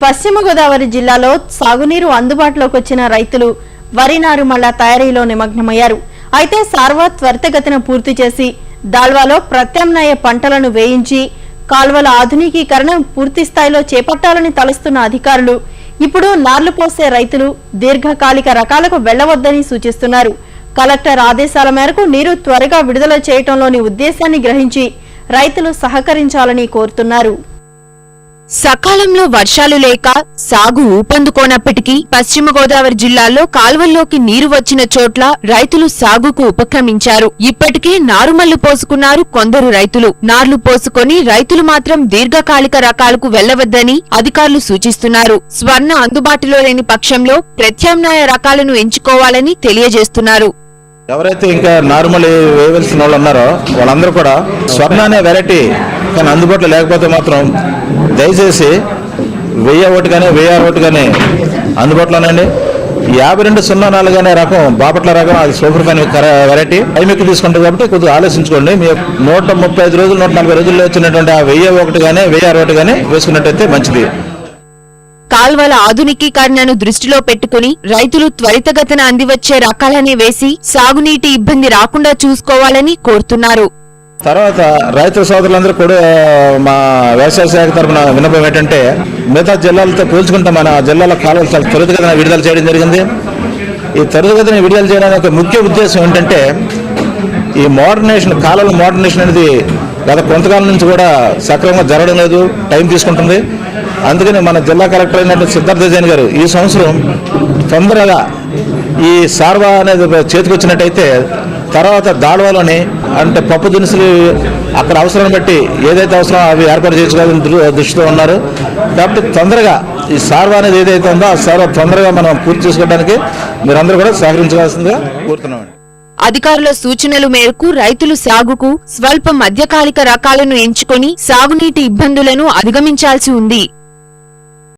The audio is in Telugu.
పశ్చిమ గోదావరి జిల్లాలో సాగునీరు అందుబాటులోకి వచ్చిన రైతులు వరి నారుమళ్ల తయారీలో నిమగ్నమయ్యారు. అయితే సార్వ త్వరితగతిన పూర్తి చేసి దాల్వాలో ప్రత్యామ్నాయ పంటలను వేయించి కాల్వల ఆధునికీకరణ పూర్తి స్థాయిలో చేపట్టాలని తలస్తున్న అధికారులు ఇప్పుడు నార్లు పోసే రైతులు దీర్ఘకాలిక రకాలకు వెళ్లవద్దని సూచిస్తున్నారు. కలెక్టర్ ఆదేశాల మేరకు నీరు త్వరగా విడుదల చేయటంలోని ఉద్దేశాన్ని గ్రహించి రైతులు సహకరించాలని కోరుతున్నారు. సకాలంలో వర్షాలు లేక సాగు ఊపందుకోనప్పటికీ పశ్చిమ గోదావరి జిల్లాలో కాల్వల్లోకి నీరు వచ్చిన చోట్ల రైతులు సాగుకు ఉపక్రమించారు. ఇప్పటికే నారుమళ్లు పోసుకున్నారు కొందరు రైతులు. నార్లు పోసుకొని రైతులు మాత్రం దీర్ఘకాలిక రకాలకు వెళ్లవద్దని అధికారులు సూచిస్తున్నారు. స్వర్ణ అందుబాటులో లేని పక్షంలో ప్రత్యామ్నాయ రకాలను ఎంచుకోవాలని తెలియజేస్తున్నారు. ఎవరైతే ఇంకా నార్మల్ వేయవలసిన వాళ్ళు ఉన్నారో వాళ్ళందరూ కూడా స్వర్ణ అనే వెరైటీ కానీ అందుబాటులో లేకపోతే మాత్రం దయచేసి 1001 కానీ 1006 కానీ అందుబాటులోనండి. 5204 అనే రకం బాపట్ల రకం అది సూపర్ ఫైన్ వెరైటీ టైం ఎక్కువ తీసుకుంటుంది కాబట్టి కొద్దిగా ఆలోచించుకోండి. మీ 135 రోజులు 140 రోజుల్లో వచ్చినటువంటి ఆ 1001 కానీ 1006 కానీ వేసుకున్నట్టయితే మంచిది. కాల్వల ఆధునికీకరణను దృష్టిలో పెట్టుకుని రైతులు త్వరితగతిన అందివచ్చే రకాలనే వేసి సాగునీటి ఇబ్బంది రాకుండా చూసుకోవాలని కోరుతున్నారు. తర్వాత రైతు సోదరులందరూ కూడా మా వ్యవసాయ శాఖ తరఫున విన్నపం ఏంటంటే మిగతా జిల్లాలతో పోల్చుకుంటే మన జిల్లాల కాలువలు చాలా త్వరితగతిన విడుదల చేయడం జరిగింది. ఈ త్వరితగతిన విడుదల చేయడానికి ముఖ్య ఉద్దేశం ఏంటంటే ఈ మోడర్నేషన్ కాలువల మోడర్నేషన్ అనేది గత కొంతకాలం నుంచి కూడా సక్రమంగా జరగడం లేదు, టైం తీసుకుంటుంది. అందుకని మన జిల్లా కలెక్టర్ అయినటువంటి సిద్ధార్థ జైన్ గారు ఈ సంవత్సరం తొందరగా ఈ సార్వా అనేది చేతికొచ్చినట్టయితే తర్వాత దాల్వాలోని అంటే పప్పు దినుసులు అక్కడ అవసరాన్ని బట్టి ఏదైతే అవసరం అవి ఏర్పాటు చేసుకోవాలని దృష్టిలో ఉన్నారు. కాబట్టి తొందరగా ఈ సార్వా అనేది ఏదైతే ఉందో ఆ సార్వా తొందరగా మనం పూర్తి చేసుకోవడానికి మీరందరూ కూడా సహకరించవలసిందిగా కోరుతున్నామండి. అధికారుల సూచనల మేరకు రైతులు సాగుకు స్వల్ప మధ్యకాలిక రకాలను ఎంచుకొని సాగునీటి ఇబ్బందులను అధిగమించాల్సి ఉంది.